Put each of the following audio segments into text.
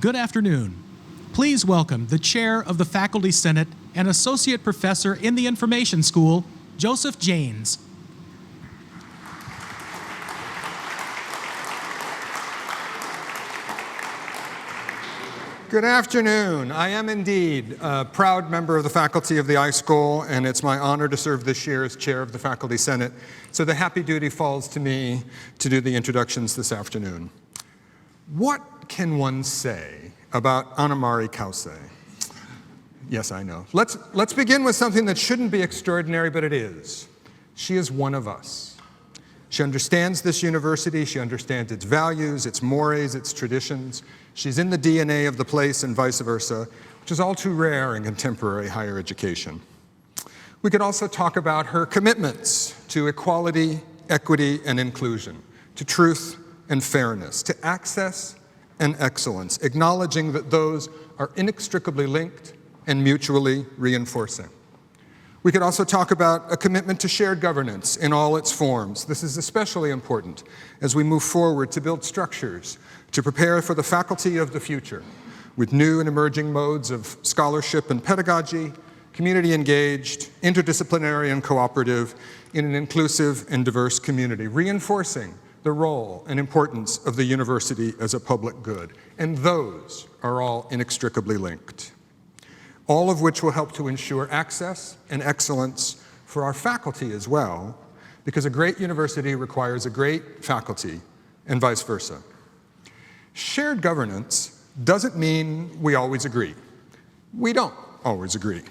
Good afternoon. Please welcome the Chair of the Faculty Senate and Associate Professor in the Information School, Joseph Janes. Good afternoon. I am indeed a proud member of the faculty of the iSchool, and it's my honor to serve this year as chair of the Faculty Senate. So the happy duty falls to me to do the introductions this afternoon. What can one say about Anna-Marie Cauce? Yes, I know. Let's begin with something that shouldn't be extraordinary, but it is. She is one of us. She understands this university, she understands its values, its mores, its traditions. She's in the DNA of the place and vice versa, which is all too rare in contemporary higher education. We could also talk about her commitments to equality, equity, and inclusion, to truth and fairness, to access and excellence, acknowledging that those are inextricably linked and mutually reinforcing. We could also talk about a commitment to shared governance in all its forms. This is especially important as we move forward to build structures to prepare for the faculty of the future with new and emerging modes of scholarship and pedagogy, community engaged, interdisciplinary and cooperative in an inclusive and diverse community, reinforcing the role and importance of the university as a public good. And those are all inextricably linked. All of which will help to ensure access and excellence for our faculty as well, because a great university requires a great faculty, and vice versa. Shared governance doesn't mean we always agree. We don't always agree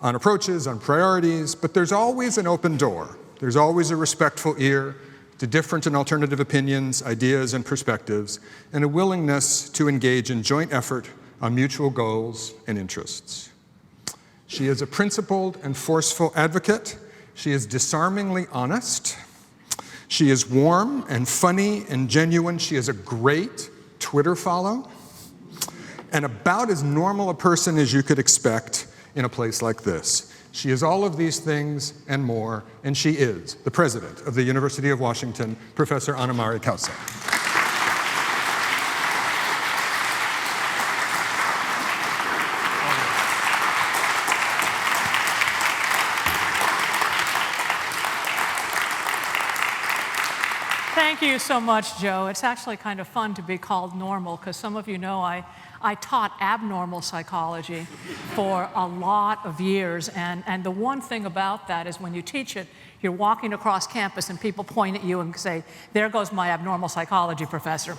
on approaches, on priorities, but there's always an open door. There's always a respectful ear to different and alternative opinions, ideas, and perspectives, and a willingness to engage in joint effort on mutual goals and interests. She is a principled and forceful advocate. She is disarmingly honest. She is warm and funny and genuine. She is a great Twitter follow, and about as normal a person as you could expect in a place like this. She is all of these things and more, and she is the president of the University of Washington, Professor Anna-Marie Cauce. Thank you so much, Joe. It's actually kind of fun to be called normal, because some of you know I taught abnormal psychology for a lot of years, and the one thing about that is when you teach it, you're walking across campus and people point at you and say, "There goes my abnormal psychology professor."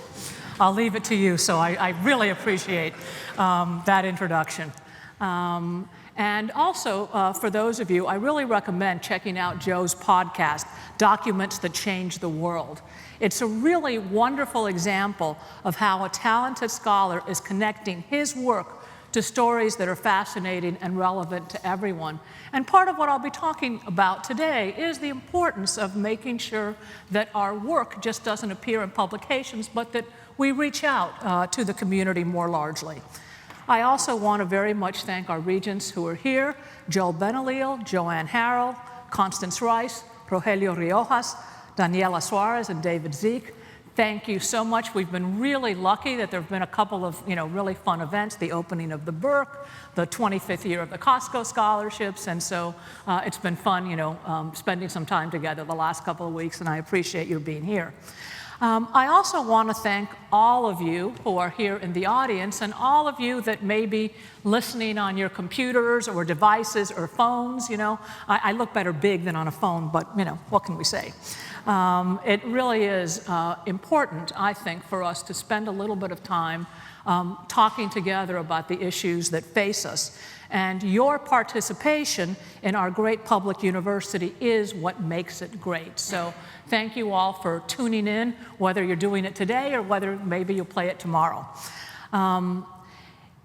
I'll leave it to you, so I really appreciate that introduction. And also, for those of you, I really recommend checking out Joe's podcast, Documents That Change the World. It's a really wonderful example of how a talented scholar is connecting his work to stories that are fascinating and relevant to everyone. And part of what I'll be talking about today is the importance of making sure that our work just doesn't appear in publications, but that we reach out to the community more largely. I also want to very much thank our regents who are here, Joel Benalil, Joanne Harrell, Constance Rice, Rogelio Riojas, Daniela Suarez, and David Zeke. Thank you so much. We've been really lucky that there have been a couple of really fun events, the opening of the Burke, the 25th year of the Cauce scholarships, and so it's been fun spending some time together the last couple of weeks, and I appreciate you being here. I also want to thank all of you who are here in the audience and all of you that may be listening on your computers or devices or phones. I look better big than on a phone, but what can we say? It really is important, I think, for us to spend a little bit of time talking together about the issues that face us. And your participation in our great public university is what makes it great. So thank you all for tuning in, whether you're doing it today or whether maybe you'll play it tomorrow. In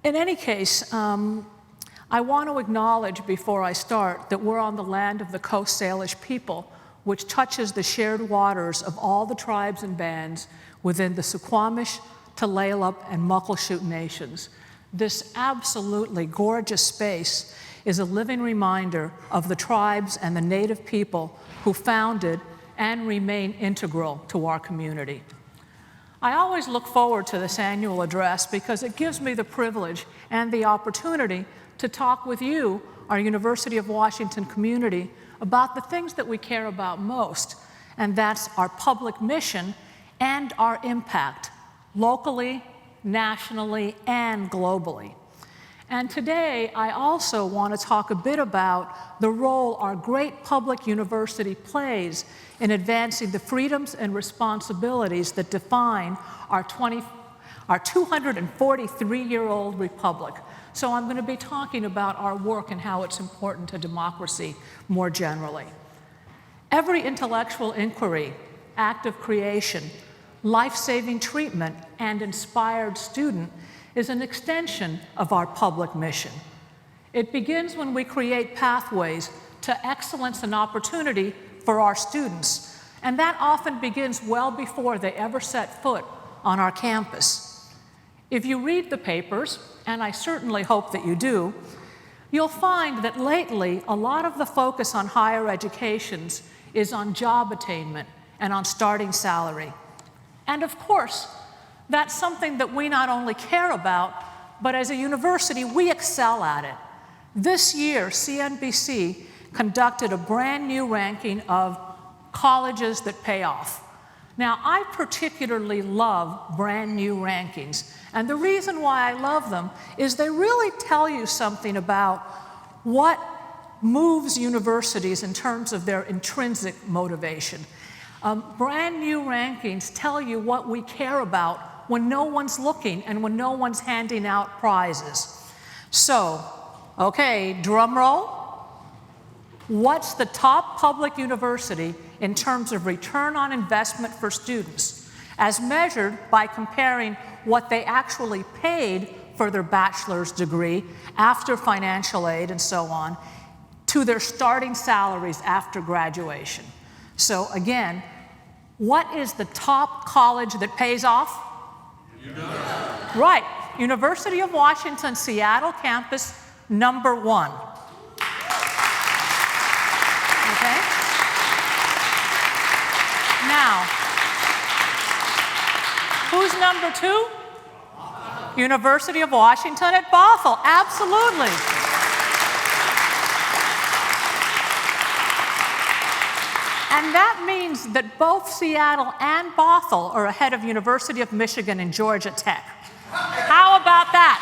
any case, I want to acknowledge before I start that we're on the land of the Coast Salish people, which touches the shared waters of all the tribes and bands within the Suquamish, Tulalip, and Muckleshoot nations. This absolutely gorgeous space is a living reminder of the tribes and the native people who founded and remain integral to our community. I always look forward to this annual address because it gives me the privilege and the opportunity to talk with you, our University of Washington community, about the things that we care about most, and that's our public mission and our impact, locally, nationally, and globally. And today, I also want to talk a bit about the role our great public university plays in advancing the freedoms and responsibilities that define our 243-year-old republic. So I'm going to be talking about our work and how it's important to democracy more generally. Every intellectual inquiry, act of creation, life-saving treatment, and inspired student is an extension of our public mission. It begins when we create pathways to excellence and opportunity for our students, and that often begins well before they ever set foot on our campus. If you read the papers, and I certainly hope that you do, you'll find that lately a lot of the focus on higher educations is on job attainment and on starting salary. And of course, that's something that we not only care about, but as a university, we excel at it. This year, CNBC conducted a brand new ranking of colleges that pay off. Now, I particularly love brand new rankings, and the reason why I love them is they really tell you something about what moves universities in terms of their intrinsic motivation. Brand new rankings tell you what we care about when no one's looking and when no one's handing out prizes. So, okay, drum roll. What's the top public university in terms of return on investment for students, as measured by comparing what they actually paid for their bachelor's degree after financial aid and so on, to their starting salaries after graduation? So again, what is the top college that pays off? Right, University of Washington, Seattle campus, #1. Okay? Now, who's #2? University of Washington at Bothell, absolutely. And that means that both Seattle and Bothell are ahead of University of Michigan and Georgia Tech. How about that?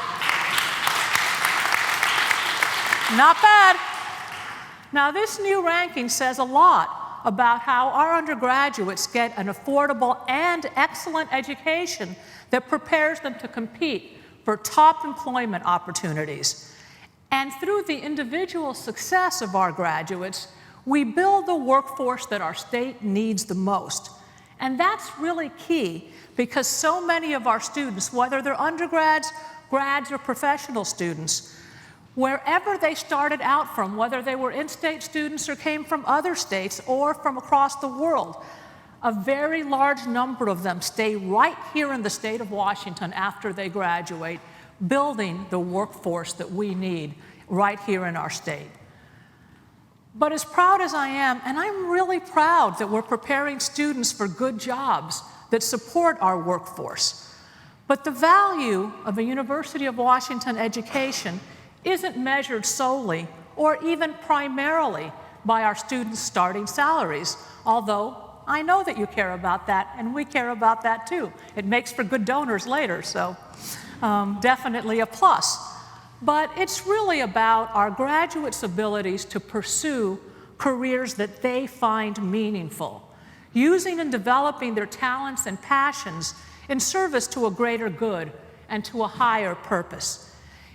Not bad. Now, this new ranking says a lot about how our undergraduates get an affordable and excellent education that prepares them to compete for top employment opportunities. And through the individual success of our graduates, we build the workforce that our state needs the most. And that's really key because so many of our students, whether they're undergrads, grads, or professional students, wherever they started out from, whether they were in-state students or came from other states or from across the world, a very large number of them stay right here in the state of Washington after they graduate, building the workforce that we need right here in our state. But as proud as I am, and I'm really proud that we're preparing students for good jobs that support our workforce, but the value of a University of Washington education isn't measured solely or even primarily by our students' starting salaries, although I know that you care about that, and we care about that too. It makes for good donors later, so definitely a plus. But it's really about our graduates' abilities to pursue careers that they find meaningful, using and developing their talents and passions in service to a greater good and to a higher purpose.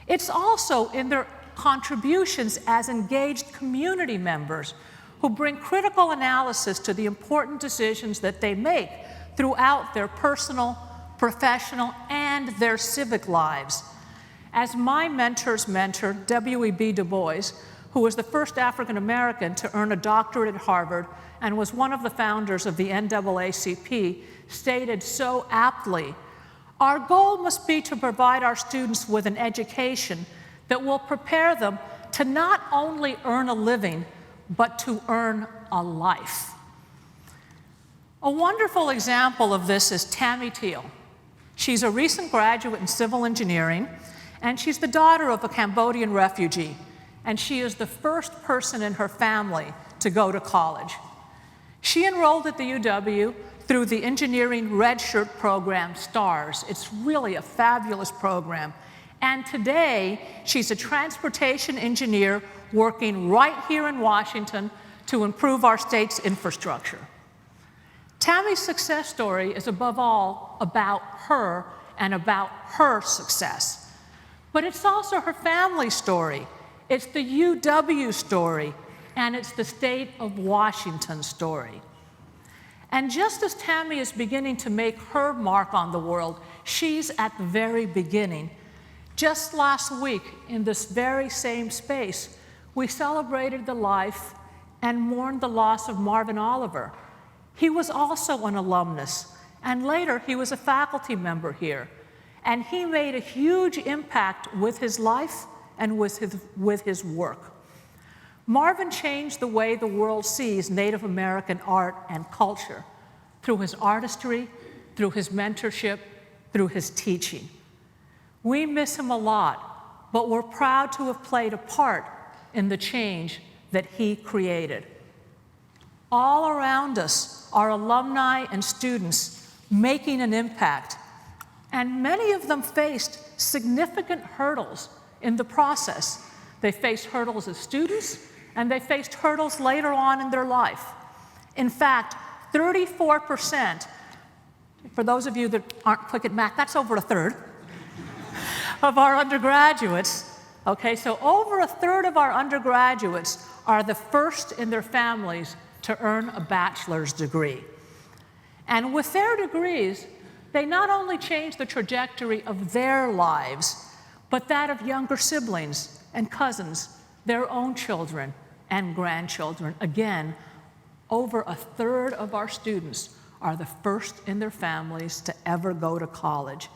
It's also in their contributions as engaged community members who bring critical analysis to the important decisions that they make throughout their personal, professional, and their civic lives. As my mentor's mentor, W.E.B. Du Bois, who was the first African American to earn a doctorate at Harvard and was one of the founders of the NAACP, stated so aptly, our goal must be to provide our students with an education that will prepare them to not only earn a living, but to earn a life. A wonderful example of this is Tammy Teal. She's a recent graduate in civil engineering, and she's the daughter of a Cambodian refugee, and she is the first person in her family to go to college. She enrolled at the UW through the engineering red shirt program, STARS. It's really a fabulous program. And today, she's a transportation engineer working right here in Washington to improve our state's infrastructure. Tammy's success story is above all about her and about her success. But it's also her family story. It's the UW story, and it's the state of Washington story. And just as Tammy is beginning to make her mark on the world, she's at the very beginning. Just last week, in this very same space, we celebrated the life and mourned the loss of Marvin Oliver. He was also an alumnus, and later he was a faculty member here. And he made a huge impact with his life and with his work. Marvin changed the way the world sees Native American art and culture through his artistry, through his mentorship, through his teaching. We miss him a lot, but we're proud to have played a part in the change that he created. All around us are alumni and students making an impact, and many of them faced significant hurdles in the process. They faced hurdles as students, and they faced hurdles later on in their life. In fact, 34%, for those of you that aren't quick at math, that's over a third, of our undergraduates, okay, so over a third of our undergraduates are the first in their families to earn a bachelor's degree. And with their degrees, they not only change the trajectory of their lives, but that of younger siblings and cousins, their own children and grandchildren. Again, over a third of our students are the first in their families to ever go to college.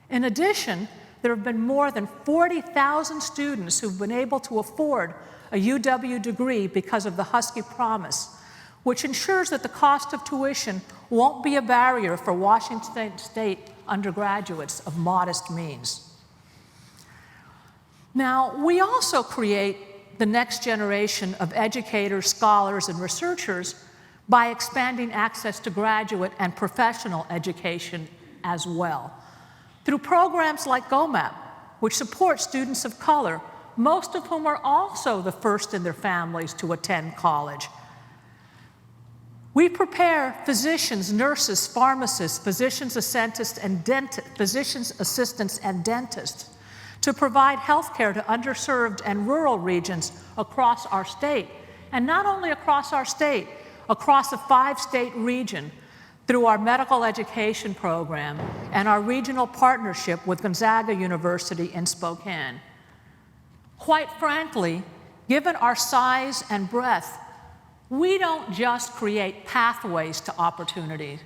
In addition, there have been more than 40,000 students who've been able to afford a UW degree because of the Husky Promise, which ensures that the cost of tuition won't be a barrier for Washington State undergraduates of modest means. Now, we also create the next generation of educators, scholars, and researchers by expanding access to graduate and professional education as well. Through programs like GOMAP, which support students of color, most of whom are also the first in their families to attend college. We prepare physicians, nurses, pharmacists, physicians assistants, and dentists to provide health care to underserved and rural regions across our state. And not only across our state, across a 5-state region through our medical education program and our regional partnership with Gonzaga University in Spokane. Quite frankly, given our size and breadth, we don't just create pathways to opportunity,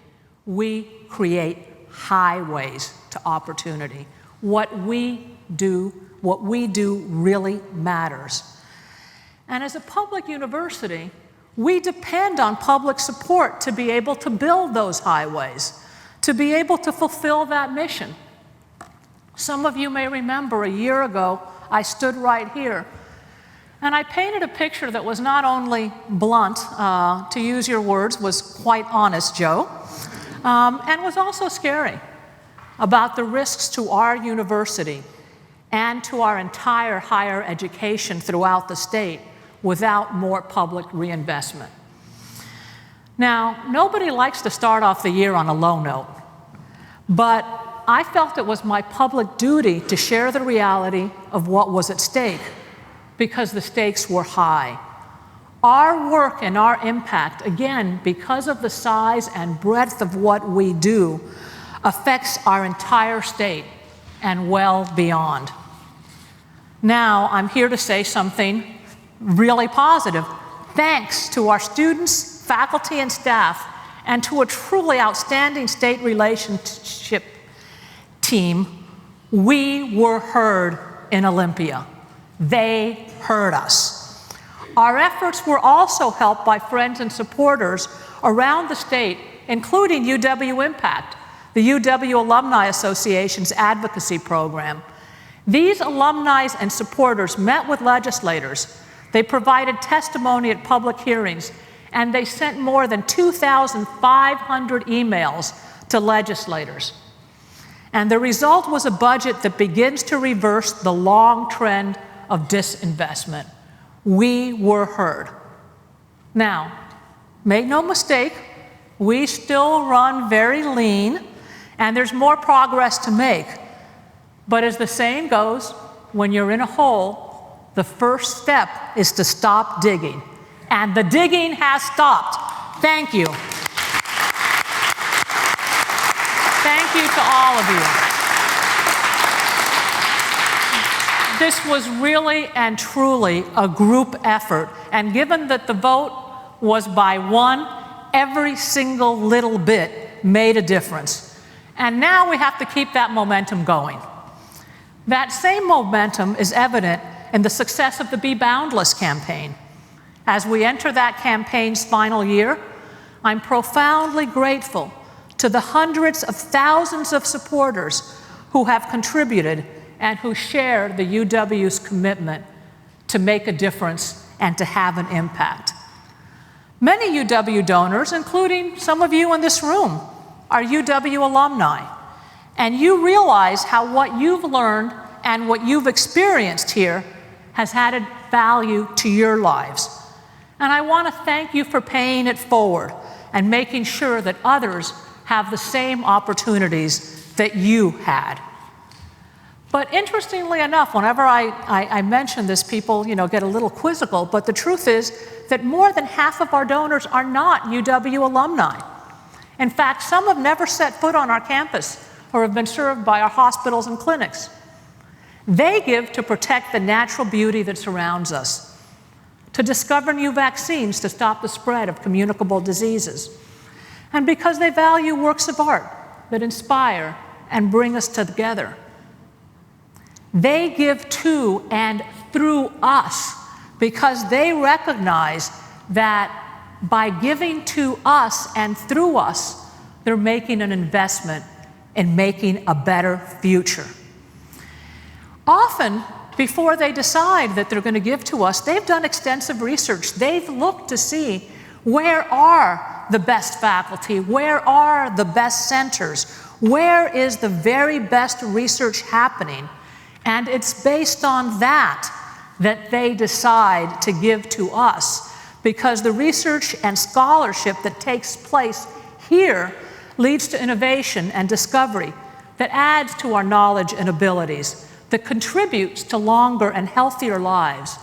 we create highways to opportunity. What we do really matters. And as a public university, we depend on public support to be able to build those highways, to be able to fulfill that mission. Some of you may remember a year ago, I stood right here, and I painted a picture that was not only blunt, to use your words, was quite honest, Joe, and was also scary about the risks to our university and to our entire higher education throughout the state without more public reinvestment. Now, nobody likes to start off the year on a low note, but I felt it was my public duty to share the reality of what was at stake, because the stakes were high. Our work and our impact, again, because of the size and breadth of what we do, affects our entire state and well beyond. Now, I'm here to say something really positive. Thanks to our students, faculty, and staff, and to a truly outstanding state relationship team, we were heard in Olympia. They heard us. Our efforts were also helped by friends and supporters around the state including UW Impact, the UW Alumni Association's advocacy program. These alumni and supporters met with legislators, they provided testimony at public hearings, and they sent more than 2,500 emails to legislators. And the result was a budget that begins to reverse the long trend of disinvestment. We were heard. Now, make no mistake, we still run very lean, and there's more progress to make. But as the saying goes, when you're in a hole, the first step is to stop digging. And the digging has stopped. Thank you. Thank you to all of you. This was really and truly a group effort. And given that the vote was by one, every single little bit made a difference. And now we have to keep that momentum going. That same momentum is evident in the success of the Be Boundless campaign. As we enter that campaign's final year, I'm profoundly grateful to the hundreds of thousands of supporters who have contributed and who share the UW's commitment to make a difference and to have an impact. Many UW donors, including some of you in this room, are UW alumni, and you realize how what you've learned and what you've experienced here has added value to your lives. And I want to thank you for paying it forward and making sure that others have the same opportunities that you had. But interestingly enough, whenever I mention this, people get a little quizzical, but the truth is that more than half of our donors are not UW alumni. In fact, some have never set foot on our campus or have been served by our hospitals and clinics. They give to protect the natural beauty that surrounds us, to discover new vaccines to stop the spread of communicable diseases, and because they value works of art that inspire and bring us together. They give to and through us because they recognize that by giving to us and through us, they're making an investment in making a better future. Often, before they decide that they're going to give to us, they've done extensive research. They've looked to see where are the best faculty, where are the best centers, where is the very best research happening, and it's based on that they decide to give to us, because the research and scholarship that takes place here leads to innovation and discovery that adds to our knowledge and abilities, that contributes to longer and healthier lives,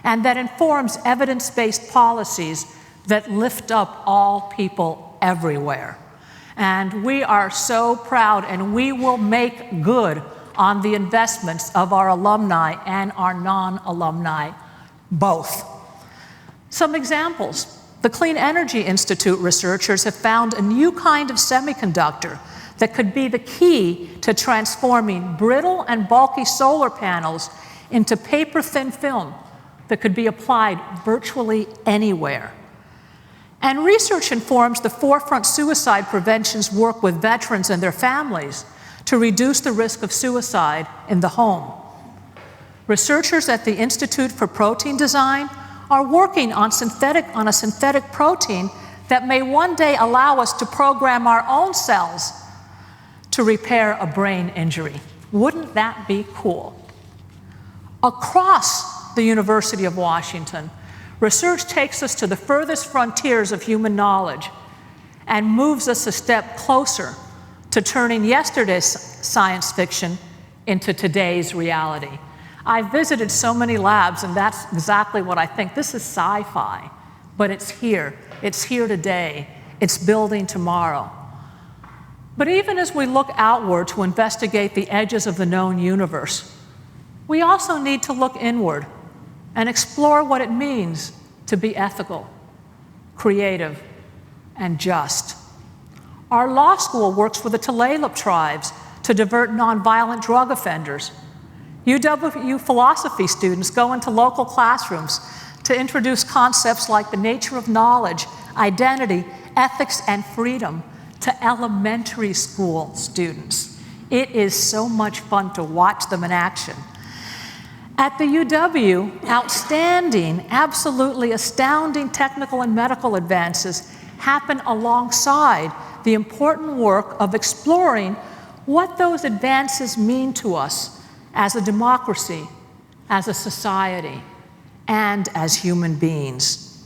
and that informs evidence-based policies that lift up all people everywhere. And we are so proud, and we will make good on the investments of our alumni and our non-alumni, both. Some examples. The Clean Energy Institute researchers have found a new kind of semiconductor that could be the key to transforming brittle and bulky solar panels into paper-thin film that could be applied virtually anywhere. And research informs the Forefront Suicide Prevention's work with veterans and their families to reduce the risk of suicide in the home. Researchers at the Institute for Protein Design are working on a synthetic protein that may one day allow us to program our own cells to repair a brain injury. Wouldn't that be cool? Across the University of Washington, research takes us to the furthest frontiers of human knowledge and moves us a step closer to turning yesterday's science fiction into today's reality. I've visited so many labs, and that's exactly what I think. This is sci-fi, but it's here. It's here today. It's building tomorrow. But even as we look outward to investigate the edges of the known universe, we also need to look inward and explore what it means to be ethical, creative, and just. Our law school works with the Tulalip tribes to divert nonviolent drug offenders. UW philosophy students go into local classrooms to introduce concepts like the nature of knowledge, identity, ethics, and freedom to elementary school students. It is so much fun to watch them in action. At the UW, outstanding, absolutely astounding technical and medical advances happen alongside the important work of exploring what those advances mean to us as a democracy, as a society, and as human beings.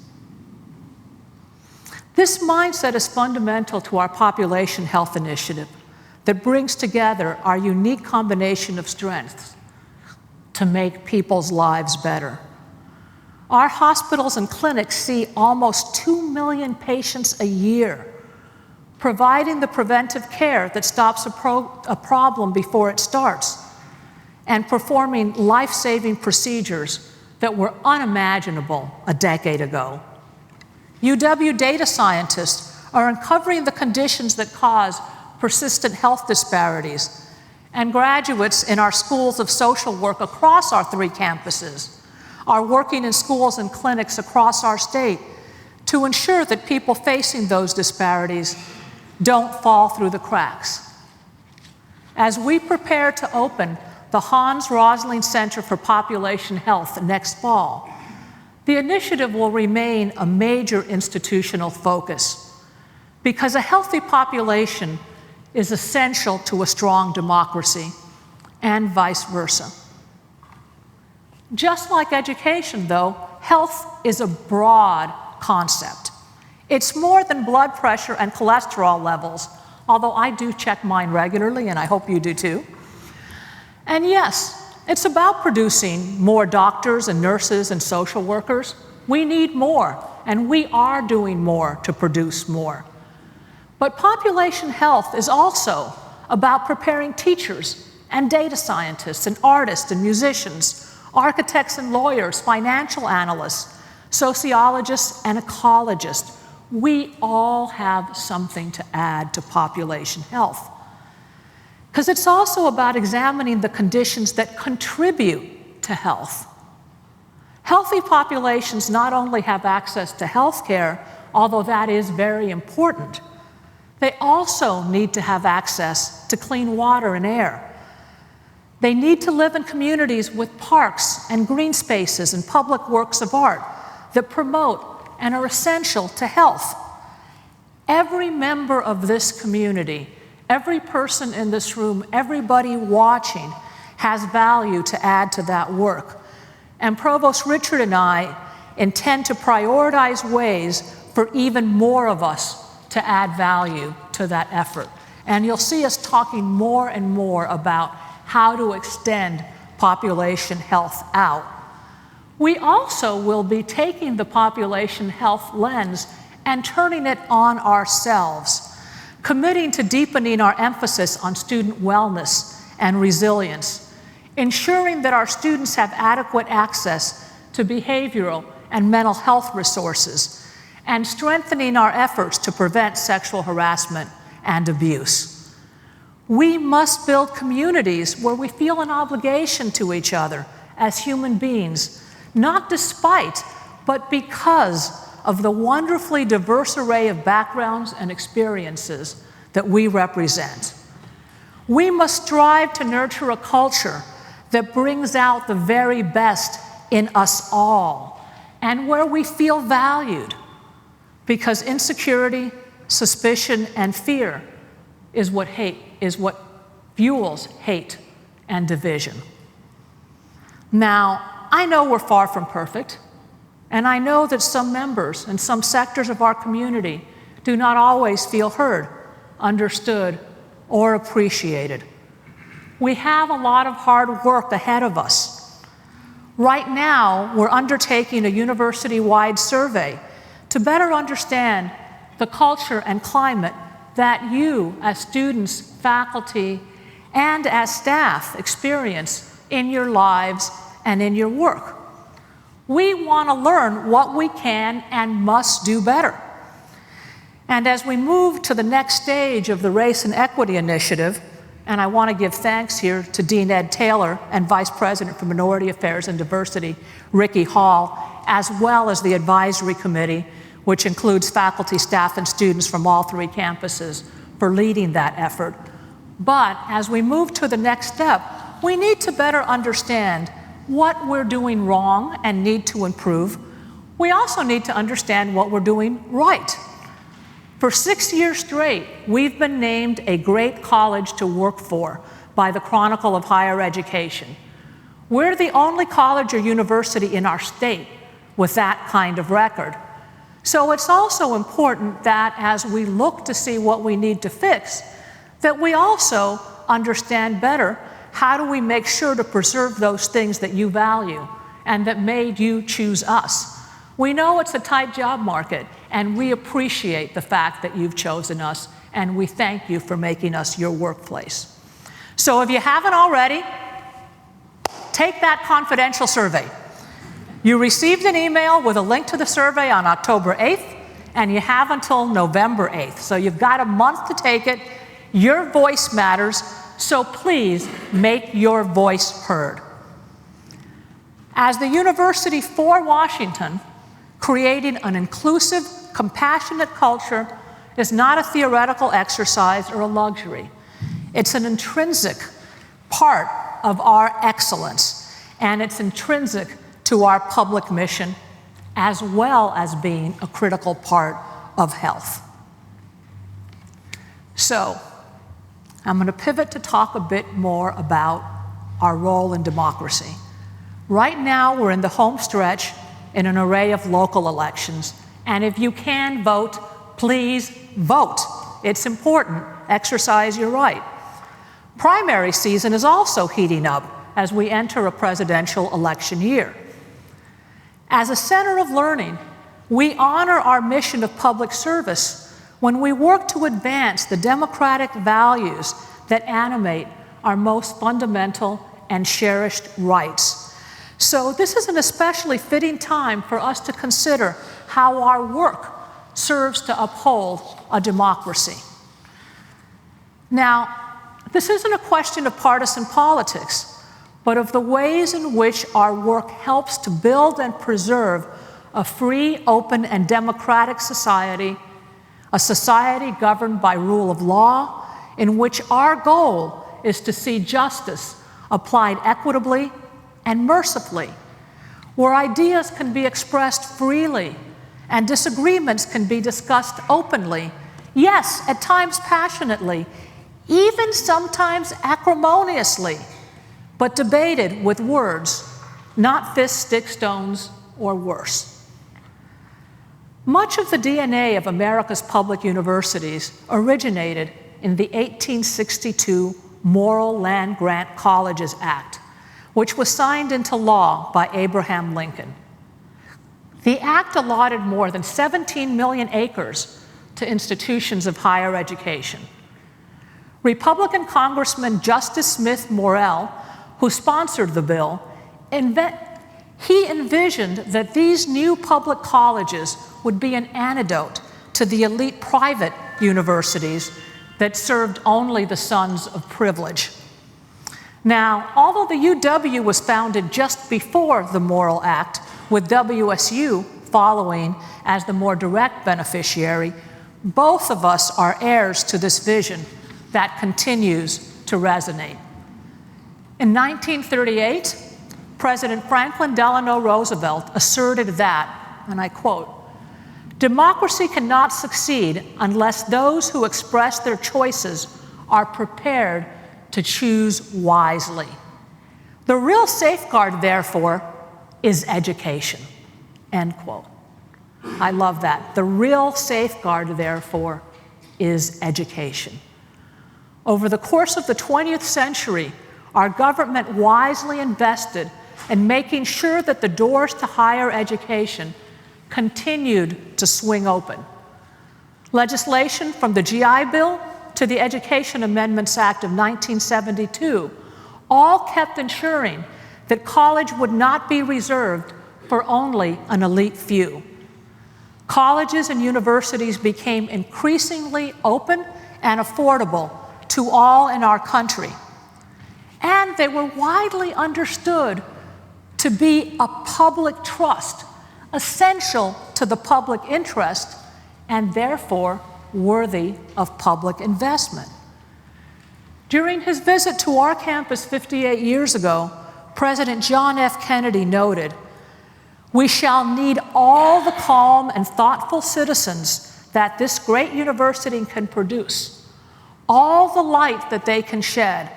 This mindset is fundamental to our population health initiative that brings together our unique combination of strengths to make people's lives better. Our hospitals and clinics see almost 2 million patients a year, providing the preventive care that stops a problem before it starts, and performing life-saving procedures that were unimaginable a decade ago. UW data scientists are uncovering the conditions that cause persistent health disparities, and graduates in our schools of social work across our 3 campuses are working in schools and clinics across our state to ensure that people facing those disparities don't fall through the cracks. As we prepare to open the Hans Rosling Center for Population Health next fall, the initiative will remain a major institutional focus because a healthy population is essential to a strong democracy, and vice versa. Just like education, though, health is a broad concept. It's more than blood pressure and cholesterol levels, although I do check mine regularly, and I hope you do too. And yes, it's about producing more doctors and nurses and social workers. We need more, and we are doing more to produce more. But population health is also about preparing teachers and data scientists and artists and musicians, architects and lawyers, financial analysts, sociologists and ecologists. We all have something to add to population health. Because it's also about examining the conditions that contribute to health. Healthy populations not only have access to health care, although that is very important, they also need to have access to clean water and air. They need to live in communities with parks and green spaces and public works of art that promote and are essential to health. Every member of this community, every person in this room, everybody watching has value to add to that work. And Provost Richard and I intend to prioritize ways for even more of us to add value to that effort. And you'll see us talking more and more about how to extend population health out. We also will be taking the population health lens and turning it on ourselves, committing to deepening our emphasis on student wellness and resilience, ensuring that our students have adequate access to behavioral and mental health resources, and strengthening our efforts to prevent sexual harassment and abuse. We must build communities where we feel an obligation to each other as human beings, not despite, but because of the wonderfully diverse array of backgrounds and experiences that we represent. We must strive to nurture a culture that brings out the very best in us all, and where we feel valued, because insecurity, suspicion, and fear is what fuels hate and division. Now, I know we're far from perfect, and I know that some members and some sectors of our community do not always feel heard, understood, or appreciated. We have a lot of hard work ahead of us. Right now, we're undertaking a university-wide survey to better understand the culture and climate that you, as students, faculty, and as staff, experience in your lives and in your work. We want to learn what we can and must do better. And as we move to the next stage of the Race and Equity Initiative, and I want to give thanks here to Dean Ed Taylor and Vice President for Minority Affairs and Diversity, Ricky Hall, as well as the advisory committee, which includes faculty, staff, and students from all 3 campuses, for leading that effort. But as we move to the next step, we need to better understand what we're doing wrong and need to improve. We also need to understand what we're doing right. For 6 years straight, we've been named a great college to work for by the Chronicle of Higher Education. We're the only college or university in our state with that kind of record. So it's also important that as we look to see what we need to fix, that we also understand better how do we make sure to preserve those things that you value and that made you choose us. We know it's a tight job market, and we appreciate the fact that you've chosen us, and we thank you for making us your workplace. So if you haven't already, take that confidential survey. You received an email with a link to the survey on October 8th, and you have until November 8th. So you've got a month to take it. Your voice matters, so please make your voice heard. As the University for Washington, creating an inclusive, compassionate culture is not a theoretical exercise or a luxury. It's an intrinsic part of our excellence, and it's intrinsic to our public mission, as well as being a critical part of health. So, I'm going to pivot to talk a bit more about our role in democracy. Right now, we're in the home stretch in an array of local elections, and if you can vote, please vote. It's important. Exercise your right. Primary season is also heating up as we enter a presidential election year. As a center of learning, we honor our mission of public service when we work to advance the democratic values that animate our most fundamental and cherished rights. So this is an especially fitting time for us to consider how our work serves to uphold a democracy. Now, this isn't a question of partisan politics, but of the ways in which our work helps to build and preserve a free, open, and democratic society, a society governed by rule of law, in which our goal is to see justice applied equitably and mercifully, where ideas can be expressed freely and disagreements can be discussed openly, yes, at times passionately, even sometimes acrimoniously, but debated with words, not fists, sticks, stones, or worse. Much of the DNA of America's public universities originated in the 1862 Moral Land Grant Colleges Act, which was signed into law by Abraham Lincoln. The act allotted more than 17 million acres to institutions of higher education. Republican Congressman Justice Smith Morrell, who sponsored the bill, he envisioned that these new public colleges would be an antidote to the elite private universities that served only the sons of privilege. Now, although the UW was founded just before the Morrill Act, with WSU following as the more direct beneficiary, both of us are heirs to this vision that continues to resonate. In 1938, President Franklin Delano Roosevelt asserted that, and I quote, "Democracy cannot succeed unless those who express their choices are prepared to choose wisely. The real safeguard, therefore, is education." End quote. I love that. The real safeguard, therefore, is education. Over the course of the 20th century, our government wisely invested in making sure that the doors to higher education continued to swing open. Legislation from the GI Bill to the Education Amendments Act of 1972 all kept ensuring that college would not be reserved for only an elite few. Colleges and universities became increasingly open and affordable to all in our country. And they were widely understood to be a public trust, essential to the public interest, and therefore worthy of public investment. During his visit to our campus 58 years ago, President John F. Kennedy noted, "We shall need all the calm and thoughtful citizens that this great university can produce, all the light that they can shed,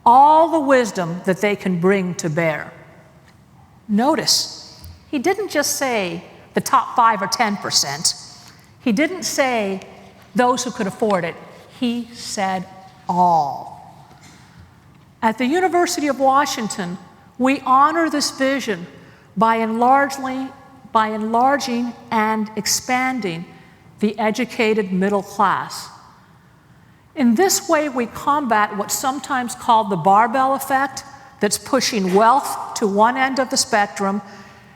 all the wisdom that they can bring to bear." Notice, he didn't just say the top 5 or 10%. He didn't say those who could afford it. He said all. At the University of Washington, we honor this vision by enlarging and expanding the educated middle class. In this way, we combat what's sometimes called the barbell effect, that's pushing wealth to one end of the spectrum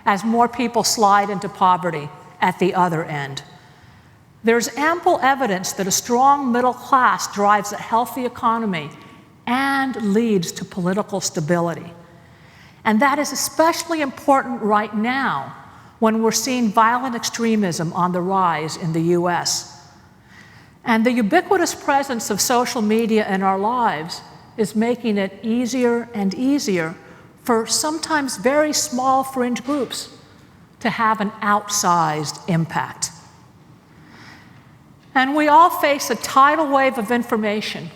as more people slide into poverty at the other end. There's ample evidence that a strong middle class drives a healthy economy and leads to political stability. And that is especially important right now when we're seeing violent extremism on the rise in the US. And the ubiquitous presence of social media in our lives is making it easier and easier for sometimes very small fringe groups to have an outsized impact. And we all face a tidal wave of information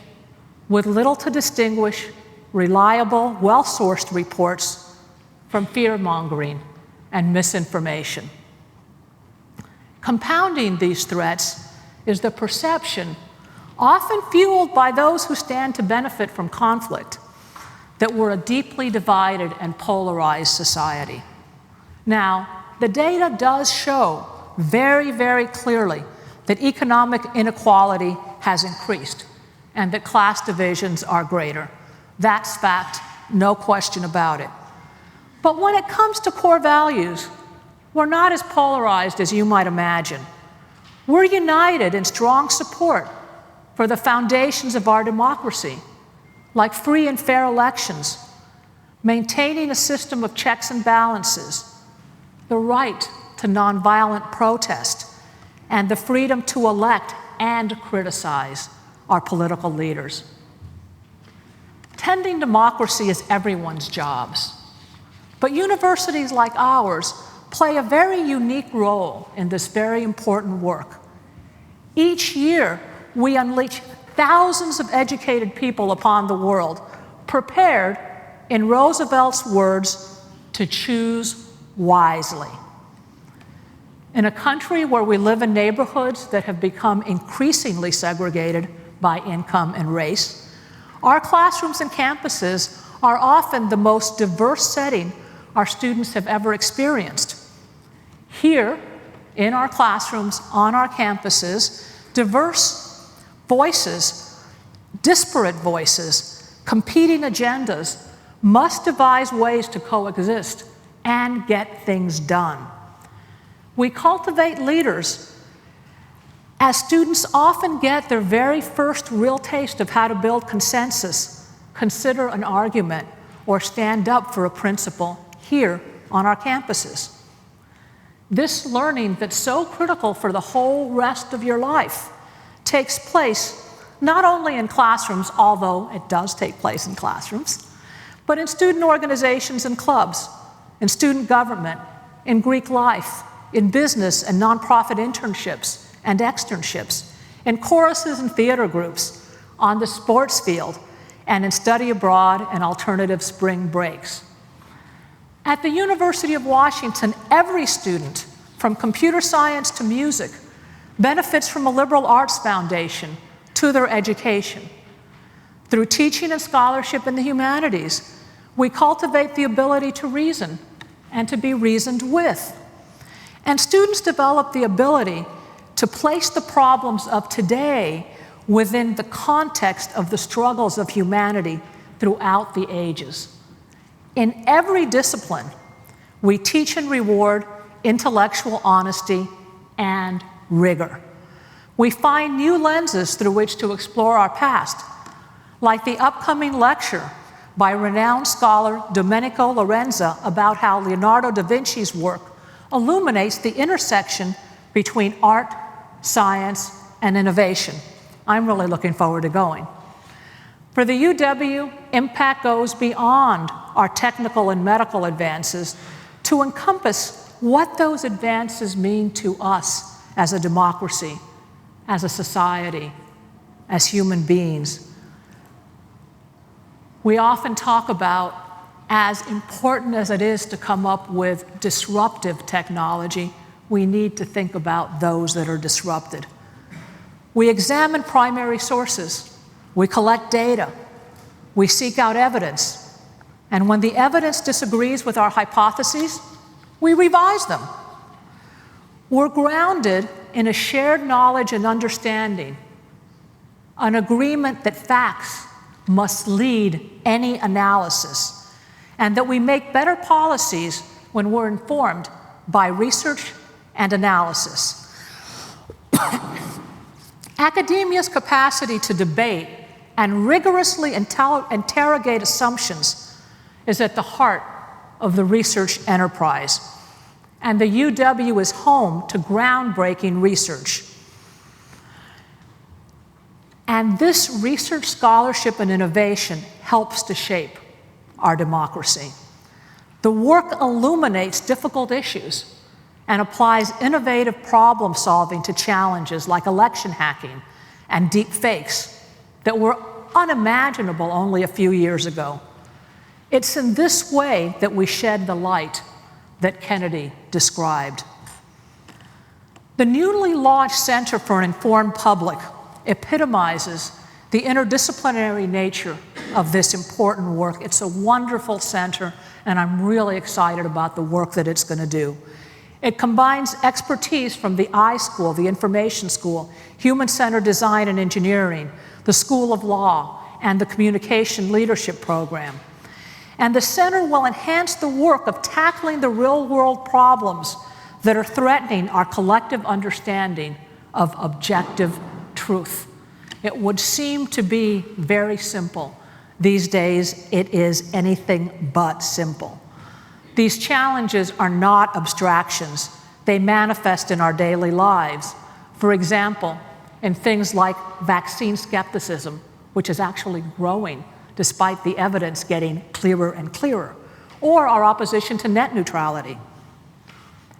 with little to distinguish reliable, well-sourced reports from fear-mongering and misinformation. Compounding these threats is the perception, often fueled by those who stand to benefit from conflict, that we're a deeply divided and polarized society. Now, the data does show very, very clearly that economic inequality has increased and that class divisions are greater. That's fact, no question about it. But when it comes to core values, we're not as polarized as you might imagine. We're united in strong support for the foundations of our democracy, like free and fair elections, maintaining a system of checks and balances, the right to nonviolent protest, and the freedom to elect and criticize our political leaders. Tending democracy is everyone's jobs, but universities like ours play a very unique role in this very important work. Each year, we unleash thousands of educated people upon the world, prepared, in Roosevelt's words, to choose wisely. In a country where we live in neighborhoods that have become increasingly segregated by income and race, our classrooms and campuses are often the most diverse setting our students have ever experienced. Here, in our classrooms, on our campuses, diverse voices, disparate voices, competing agendas must devise ways to coexist and get things done. We cultivate leaders as students often get their very first real taste of how to build consensus, consider an argument, or stand up for a principle here on our campuses. This learning that's so critical for the whole rest of your life takes place not only in classrooms, although it does take place in classrooms, but in student organizations and clubs, in student government, in Greek life, in business and nonprofit internships and externships, in choruses and theater groups, on the sports field, and in study abroad and alternative spring breaks. At the University of Washington, every student, from computer science to music, benefits from a liberal arts foundation to their education. Through teaching and scholarship in the humanities, we cultivate the ability to reason and to be reasoned with. And students develop the ability to place the problems of today within the context of the struggles of humanity throughout the ages. In every discipline, we teach and reward intellectual honesty and rigor. We find new lenses through which to explore our past, like the upcoming lecture by renowned scholar Domenico Lorenza about how Leonardo da Vinci's work illuminates the intersection between art, science, and innovation. I'm really looking forward to going. For the UW, impact goes beyond our technical and medical advances to encompass what those advances mean to us as a democracy, as a society, as human beings. We often talk about, as important as it is to come up with disruptive technology, we need to think about those that are disrupted. We examine primary sources. We collect data. We seek out evidence. And when the evidence disagrees with our hypotheses, we revise them. We're grounded in a shared knowledge and understanding, an agreement that facts must lead any analysis, and that we make better policies when we're informed by research and analysis. Academia's capacity to debate and rigorously interrogate assumptions is at the heart of the research enterprise. And the UW is home to groundbreaking research. And this research scholarship and innovation helps to shape our democracy. The work illuminates difficult issues and applies innovative problem solving to challenges like election hacking and deep fakes that were unimaginable only a few years ago. It's in this way that we shed the light that Kennedy described. The newly launched Center for an Informed Public epitomizes the interdisciplinary nature of this important work. It's a wonderful center, and I'm really excited about the work that it's going to do. It combines expertise from the iSchool, the Information School, Human-Centered Design and Engineering, the School of Law, and the Communication Leadership Program. And the center will enhance the work of tackling the real-world problems that are threatening our collective understanding of objective truth. It would seem to be very simple. These days, it is anything but simple. These challenges are not abstractions. They manifest in our daily lives. For example, in things like vaccine skepticism, which is actually growing despite the evidence getting clearer and clearer, or our opposition to net neutrality.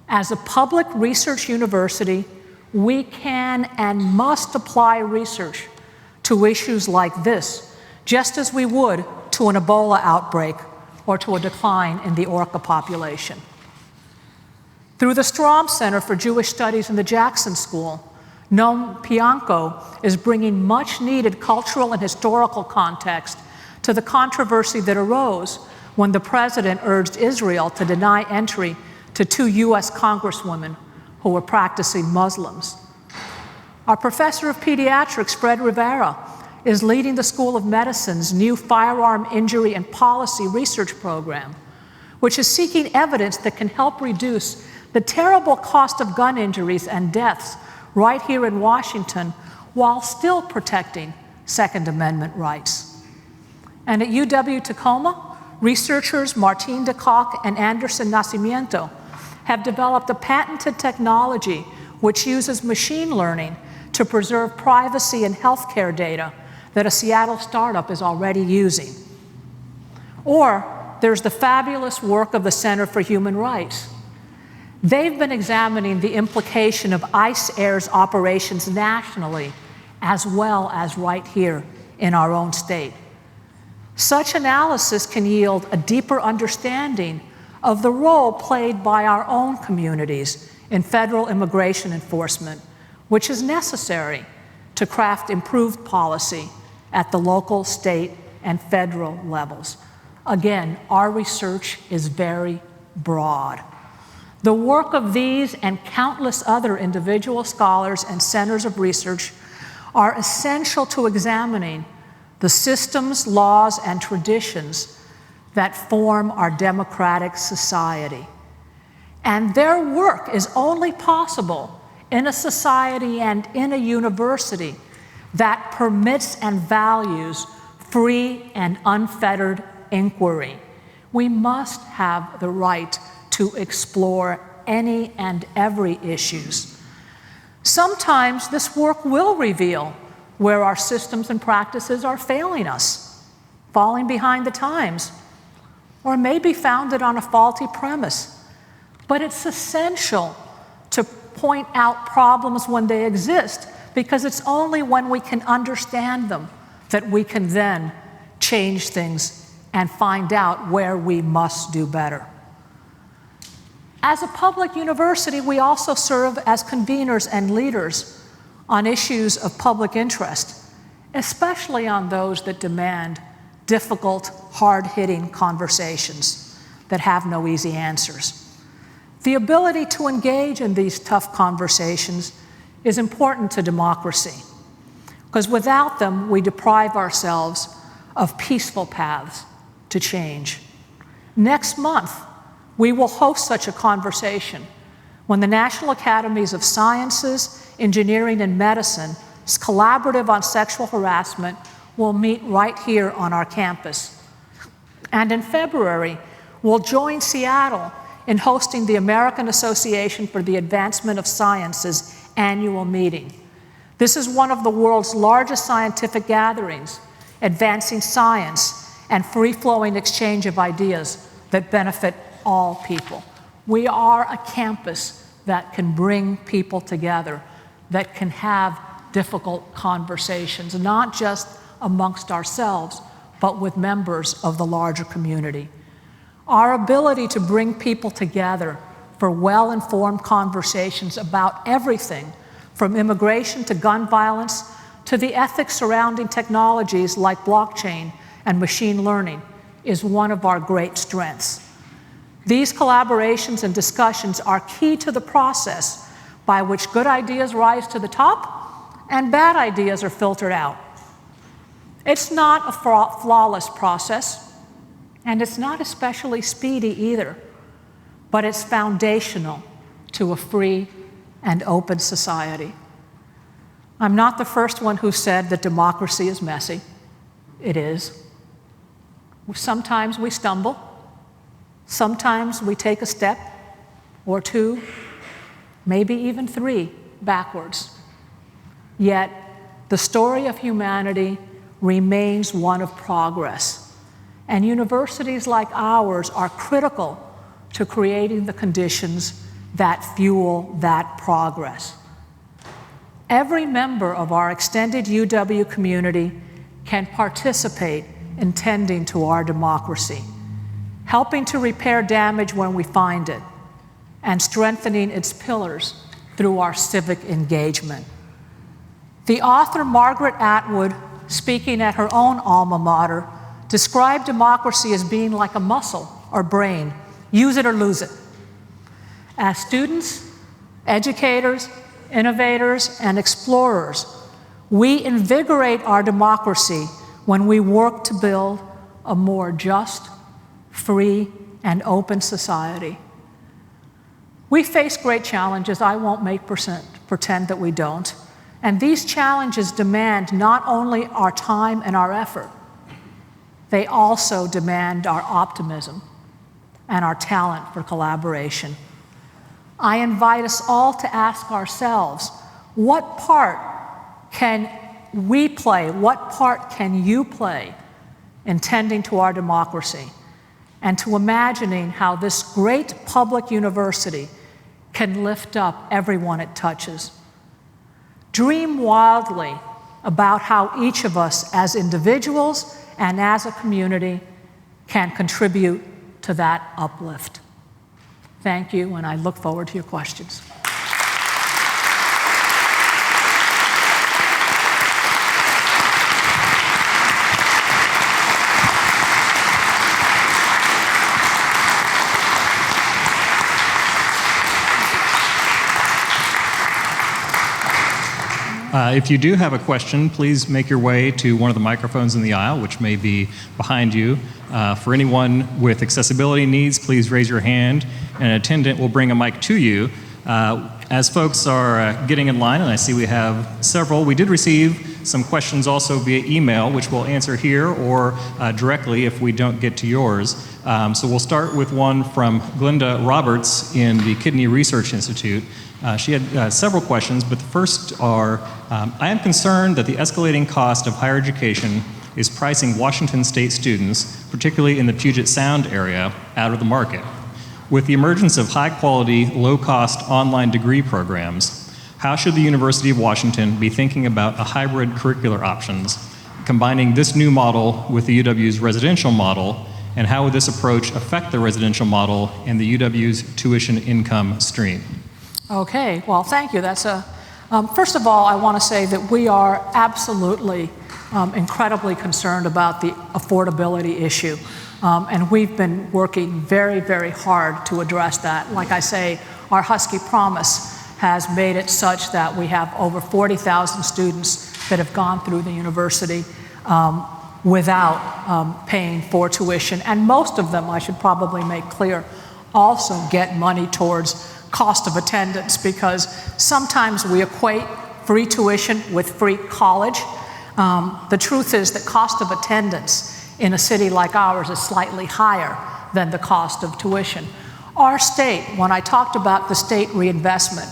As a public research university, we can and must apply research to issues like this, just as we would to an Ebola outbreak or to a decline in the orca population. Through the Strom Center for Jewish Studies in the Jackson School, Noam Pianko is bringing much-needed cultural and historical context to the controversy that arose when the president urged Israel to deny entry to 2 U.S. congresswomen who were practicing Muslims. Our professor of pediatrics, Fred Rivera, is leading the School of Medicine's new Firearm Injury and Policy Research Program, which is seeking evidence that can help reduce the terrible cost of gun injuries and deaths right here in Washington while still protecting Second Amendment rights. And at UW-Tacoma, researchers Martín de Kock and Anderson Nascimento have developed a patented technology which uses machine learning to preserve privacy and healthcare data that a Seattle startup is already using. Or there's the fabulous work of the Center for Human Rights. They've been examining the implication of ICE Air's operations nationally, as well as right here in our own state. Such analysis can yield a deeper understanding of the role played by our own communities in federal immigration enforcement, which is necessary to craft improved policy at the local, state, and federal levels. Again, our research is very broad. The work of these and countless other individual scholars and centers of research are essential to examining the systems, laws, and traditions that form our democratic society. And their work is only possible in a society and in a university that permits and values free and unfettered inquiry. We must have the right to explore any and every issues. Sometimes this work will reveal where our systems and practices are failing us, falling behind the times, or may be founded on a faulty premise. But it's essential to point out problems when they exist, because it's only when we can understand them that we can then change things and find out where we must do better. As a public university, we also serve as conveners and leaders on issues of public interest, especially on those that demand difficult, hard-hitting conversations that have no easy answers. The ability to engage in these tough conversations is important to democracy, because without them, we deprive ourselves of peaceful paths to change. Next month, we will host such a conversation when the National Academies of Sciences, Engineering, and Medicine's Collaborative on Sexual Harassment will meet right here on our campus. And in February, we'll join Seattle in hosting the American Association for the Advancement of Science's annual meeting. This is one of the world's largest scientific gatherings, advancing science and free-flowing exchange of ideas that benefit all people. We are a campus that can bring people together, that can have difficult conversations, not just amongst ourselves, but with members of the larger community. Our ability to bring people together for well-informed conversations about everything from immigration to gun violence to the ethics surrounding technologies like blockchain and machine learning is one of our great strengths. These collaborations and discussions are key to the process by which good ideas rise to the top and bad ideas are filtered out. It's not a flawless process, and it's not especially speedy either, but it's foundational to a free and open society. I'm not the first one who said that democracy is messy. It is. Sometimes we stumble. Sometimes we take a step or two, maybe even three, backwards. Yet the story of humanity remains one of progress, and universities like ours are critical to creating the conditions that fuel that progress. Every member of our extended UW community can participate in tending to our democracy, helping to repair damage when we find it, and strengthening its pillars through our civic engagement. The author Margaret Atwood, speaking at her own alma mater, described democracy as being like a muscle or brain. Use it or lose it. As students, educators, innovators, and explorers, we invigorate our democracy when we work to build a more just, free, and open society. We face great challenges. I won't make pretend that we don't. And these challenges demand not only our time and our effort, they also demand our optimism and our talent for collaboration. I invite us all to ask ourselves, what part can we play, what part can you play in tending to our democracy, and to imagining how this great public university can lift up everyone it touches. Dream wildly about how each of us as individuals and as a community can contribute to that uplift. Thank you, and I look forward to your questions. If you do have a question, please make your way to one of the microphones in the aisle, which may be behind you. For anyone with accessibility needs, please raise your hand, and an attendant will bring a mic to you. As folks are getting in line, and I see we have several, we did receive some questions also via email, which we'll answer here or directly if we don't get to yours. So we'll start with one from Glenda Roberts in the Kidney Research Institute. She had several questions, but the first are, I am concerned that the escalating cost of higher education is pricing Washington State students, particularly in the Puget Sound area, out of the market. With the emergence of high-quality, low-cost online degree programs, how should the University of Washington be thinking about a hybrid curricular options, combining this new model with the UW's residential model, and how would this approach affect the residential model and the UW's tuition income stream? Okay, well, thank you. That's first of all, I want to say that we are absolutely incredibly concerned about the affordability issue. And we've been working very, very hard to address that. Like I say, our Husky Promise has made it such that we have over 40,000 students that have gone through the university without paying for tuition. And most of them, I should probably make clear, also get money towards cost of attendance, because sometimes we equate free tuition with free college. The truth is that cost of attendance in a city like ours is slightly higher than the cost of tuition. Our state, when I talked about the state reinvestment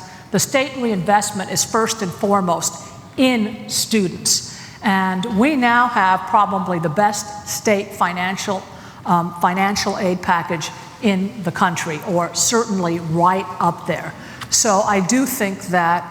is first and foremost in students. And we now have probably the best state financial aid package in the country, or certainly right up there. So I do think that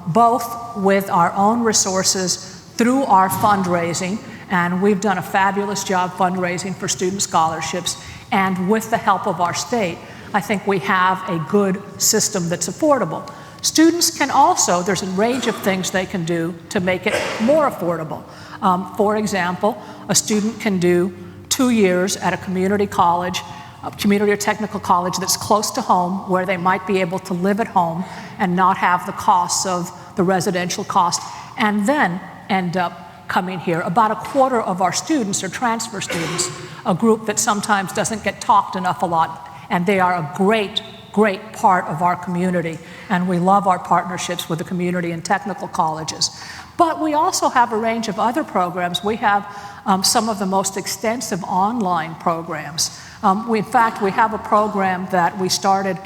both with our own resources, through our fundraising, and we've done a fabulous job fundraising for student scholarships, and with the help of our state, I think we have a good system that's affordable. Students can also, there's a range of things they can do to make it more affordable. For example, a student can do 2 years at a community college, a community or technical college that's close to home, where they might be able to live at home and not have the costs of the residential cost, and then end up coming here. About a quarter of our students are transfer students, a group that sometimes doesn't get talked enough a lot, and they are a great, great part of our community, and we love our partnerships with the community and technical colleges. But we also have a range of other programs. We have some of the most extensive online programs. In fact, we have a program that we started,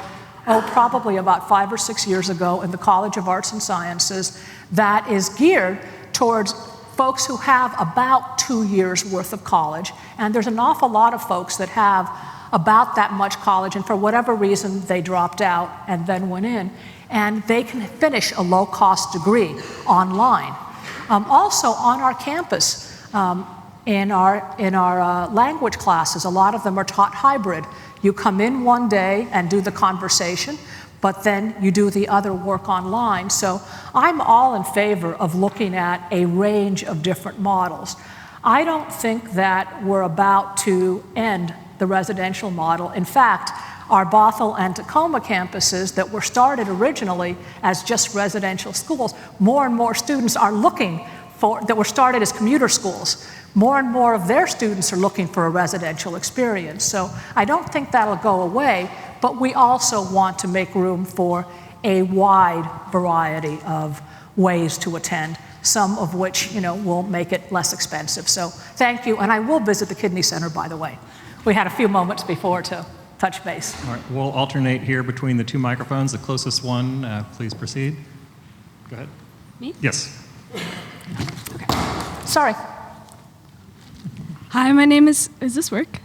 probably about 5 or 6 years ago in the College of Arts and Sciences that is geared towards folks who have about 2 years worth of college, and there's an awful lot of folks that have about that much college, and for whatever reason they dropped out and then went in, and they can finish a low-cost degree online. Also on our campus, in our language classes, a lot of them are taught hybrid. You come in one day and do the conversation, but then you do the other work online. So I'm all in favor of looking at a range of different models. I don't think that we're about to end the residential model. In fact, our Bothell and Tacoma campuses that were started originally as just residential schools, more and more students are looking for, that were started as commuter schools. More and more of their students are looking for a residential experience. So I don't think that'll go away, but we also want to make room for a wide variety of ways to attend, some of which, will make it less expensive. So thank you, and I will visit the Kidney Center, by the way. We had a few moments before to touch base. All right, we'll alternate here between the two microphones. The closest one, please proceed. Go ahead. Me? Yes. Okay. Sorry. Hi, my name is this work?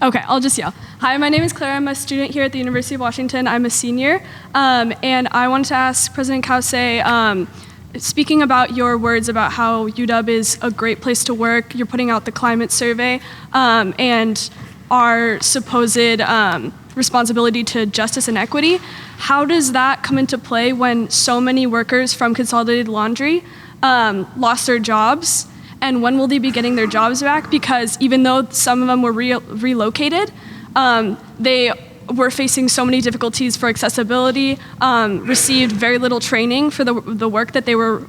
Okay, I'll just yell. Hi, my name is Claire. I'm a student here at the University of Washington. I'm a senior, and I wanted to ask President Cauce, speaking about your words about how UW is a great place to work, you're putting out the climate survey, and our supposed responsibility to justice and equity. How does that come into play when so many workers from Consolidated Laundry lost their jobs? And when will they be getting their jobs back? Because even though some of them were relocated, they were facing so many difficulties for accessibility, received very little training for the work that they were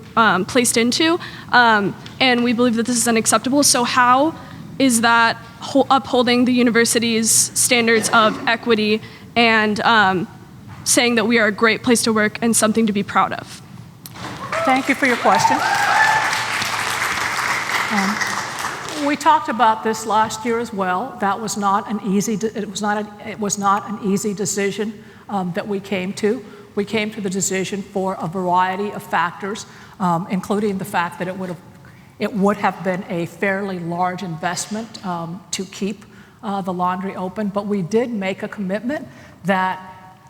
placed into, and we believe that this is unacceptable. So how is that upholding the university's standards of equity and saying that we are a great place to work and something to be proud of. Thank you for your question. We talked about this last year as well. That was not an easy. It was not an easy decision that we came to. We came to the decision for a variety of factors, including the fact that it would have been a fairly large investment to keep the laundry open. But we did make a commitment that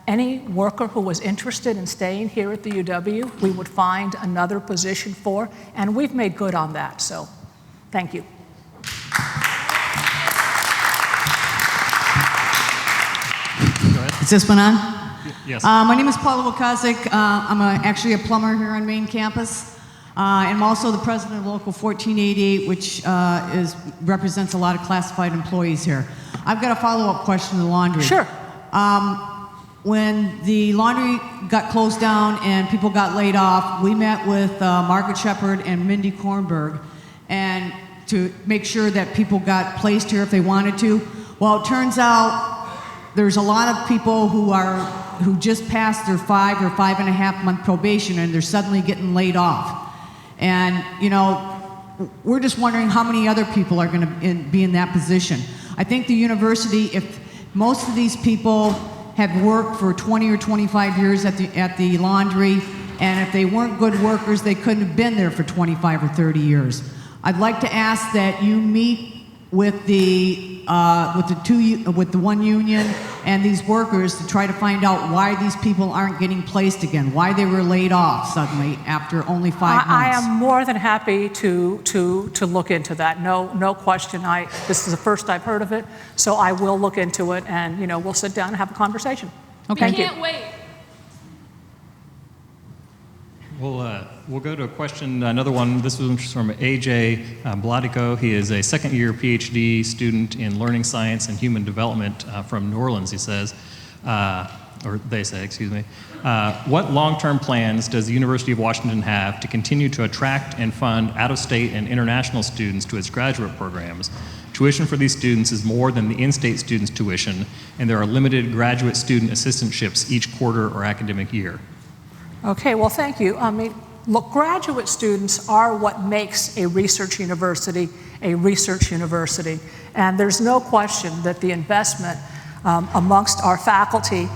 any worker who was interested in staying here at the UW, we would find another position for, and we've made good on that. So, thank you. Is this one on? Yes. My name is Paula Wakazik. I'm actually a plumber here on main campus. And I'm also the president of Local 1488, which represents a lot of classified employees here. I've got a follow-up question to the laundry. Sure. When the laundry got closed down and people got laid off, we met with Margaret Shepard and Mindy Kornberg and to make sure that people got placed here if they wanted to. Well, it turns out there's a lot of people who just passed their 5 or 5.5 month probation and they're suddenly getting laid off. And, you know, we're just wondering how many other people are going to be in that position. I think the university, if most of these people have worked for 20 or 25 years at the laundry, and if they weren't good workers, they couldn't have been there for 25 or 30 years. I'd like to ask that you meet with the one union and these workers to try to find out why these people aren't getting placed again, why they were laid off suddenly after only 5 months. I am more than happy to look into that. No question. This is the first I've heard of it, so I will look into it, and we'll sit down and have a conversation. Okay. Thank you. Can't wait. We'll go to a question, another one. This was from AJ Bladico. He is a second-year PhD student in learning science and human development from New Orleans, he says, or they say, excuse me. What long-term plans does the University of Washington have to continue to attract and fund out-of-state and international students to its graduate programs? Tuition for these students is more than the in-state students' tuition, and there are limited graduate student assistantships each quarter or academic year. Okay, well, thank you. Look, graduate students are what makes a research university a research university. And there's no question that the investment amongst our faculty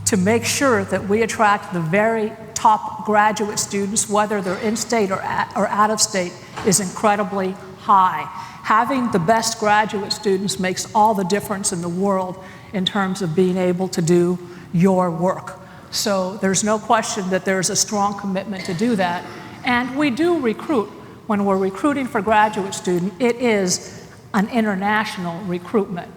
to make sure that we attract the very top graduate students, whether they're in-state or out of state, is incredibly high. Having the best graduate students makes all the difference in the world in terms of being able to do your work. So there's no question that there's a strong commitment to do that. And we do recruit. When we're recruiting for graduate student, it is an international recruitment.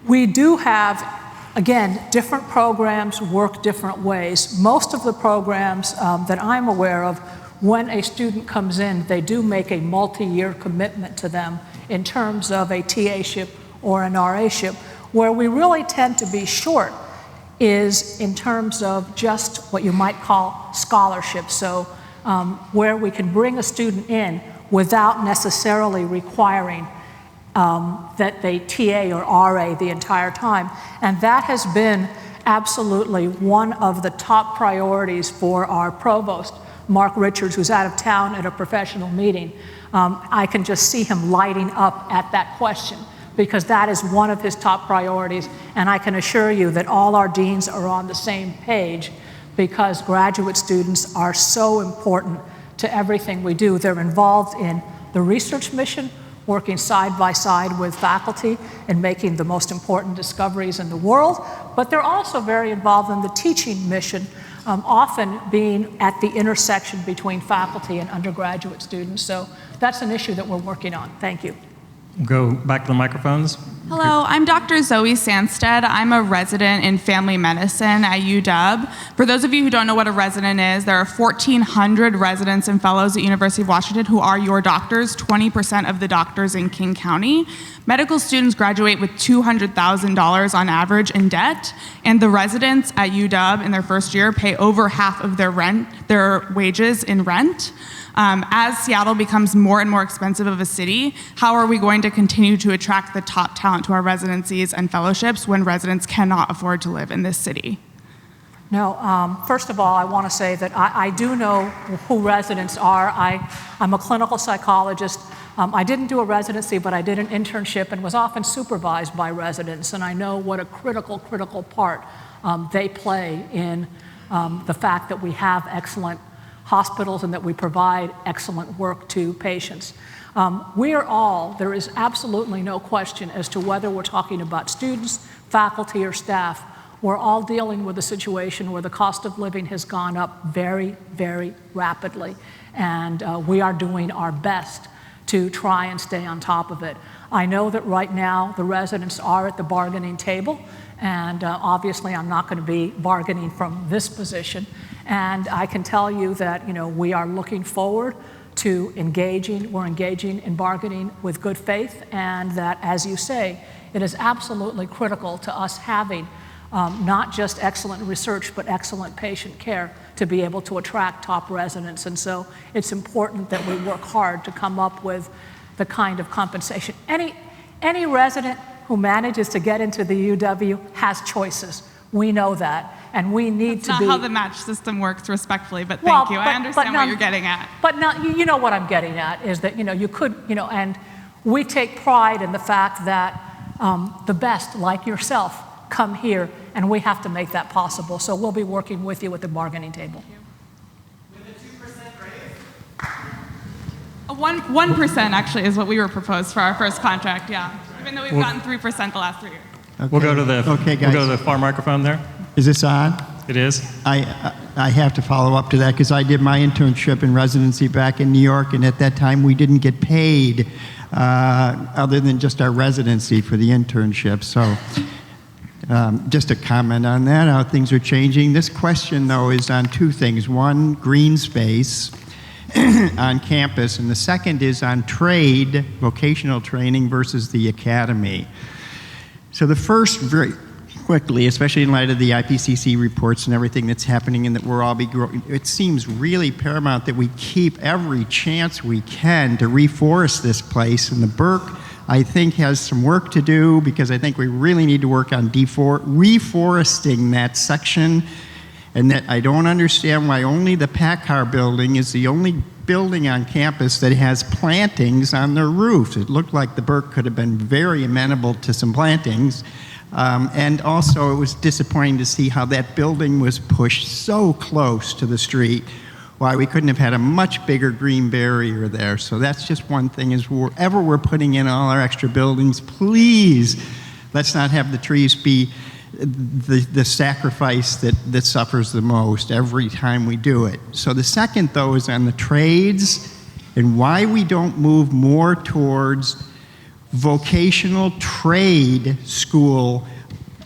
We do have, again, different programs work different ways. Most of the programs that I'm aware of, when a student comes in, they do make a multi-year commitment to them in terms of a TA-ship or an RA-ship. Where we really tend to be short is in terms of just what you might call scholarships. So where we can bring a student in without necessarily requiring that they TA or RA the entire time. And that has been absolutely one of the top priorities for our provost, Mark Richards, who's out of town at a professional meeting. I can just see him lighting up at that question, because that is one of his top priorities, and I can assure you that all our deans are on the same page, because graduate students are so important to everything we do. They're involved in the research mission, working side by side with faculty and making the most important discoveries in the world, but they're also very involved in the teaching mission, often being at the intersection between faculty and undergraduate students. So that's an issue that we're working on. Thank you. Go back to the microphones. Hello, I'm Dr. Zoe Sandstead. I'm a resident in family medicine at UW. For those of you who don't know what a resident is, there are 1,400 residents and fellows at University of Washington who are your doctors, 20% of the doctors in King County. Medical students graduate with $200,000 on average in debt, and the residents at UW in their first year pay over half of their wages in rent. As Seattle becomes more and more expensive of a city, how are we going to continue to attract the top talent to our residencies and fellowships when residents cannot afford to live in this city? No, first of all, I want to say that I do know who residents are. I'm a clinical psychologist. I didn't do a residency, but I did an internship and was often supervised by residents, and I know what a critical part they play in the fact that we have excellent hospitals and that we provide excellent work to patients. There is absolutely no question as to whether we're talking about students, faculty, or staff. We're all dealing with a situation where the cost of living has gone up very, very rapidly, and we are doing our best to try and stay on top of it. I know that right now the residents are at the bargaining table, and obviously I'm not going to be bargaining from this position. And I can tell you that we are looking forward to we're engaging in bargaining with good faith, and that, as you say, it is absolutely critical to us having not just excellent research, but excellent patient care to be able to attract top residents. And so it's important that we work hard to come up with the kind of compensation. Any resident who manages to get into the UW has choices. We know that, and we need That's to be. not how the match system works, respectfully, but thank you. I understand what you're getting at. But you know what I'm getting at is that you could, and we take pride in the fact that the best, like yourself, come here, and we have to make that possible. So we'll be working with you at the bargaining table. With a 2% raise? 1% actually is what we were proposed for our first contract, yeah. Even though we've gotten 3% the last 3 years. Okay. We'll go to the guys. We'll go to the far microphone there. Is this on? It is. I have to follow up to that because I did my internship and residency back in New York, and at that time we didn't get paid other than just our residency for the internship. So just a comment on that, how things are changing. This question, though, is on two things. One, green space on campus, and the second is on trade, vocational training versus the academy. So the first, very quickly, especially in light of the IPCC reports and everything that's happening and that we're all growing, it seems really paramount that we keep every chance we can to reforest this place. And the Burke, I think, has some work to do because I think we really need to work on reforesting that section. And that I don't understand why only the Packard building is the only building on campus that has plantings on their roof. It looked like the Burke could have been very amenable to some plantings. And also it was disappointing to see how that building was pushed so close to the street, why we couldn't have had a much bigger green barrier there. So that's just one thing, is wherever we're putting in all our extra buildings, please, let's not have the trees be the sacrifice that suffers the most every time we do it. So the second, though, is on the trades and why we don't move more towards vocational trade school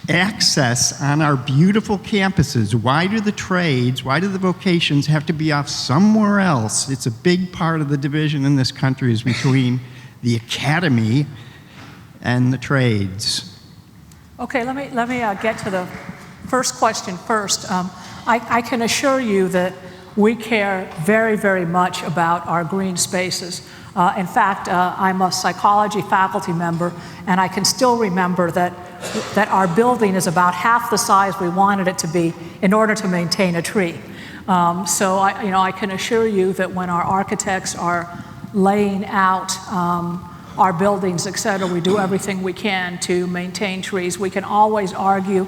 access on our beautiful campuses. Why do the trades, why do the vocations have to be off somewhere else? It's a big part of the division in this country is between the academy and the trades. Okay, let me get to the first question first. I can assure you that we care very, very much about our green spaces. In fact, I'm a psychology faculty member, and I can still remember that our building is about half the size we wanted it to be in order to maintain a tree. So I can assure you that when our architects are laying out our buildings, et cetera, we do everything we can to maintain trees. We can always argue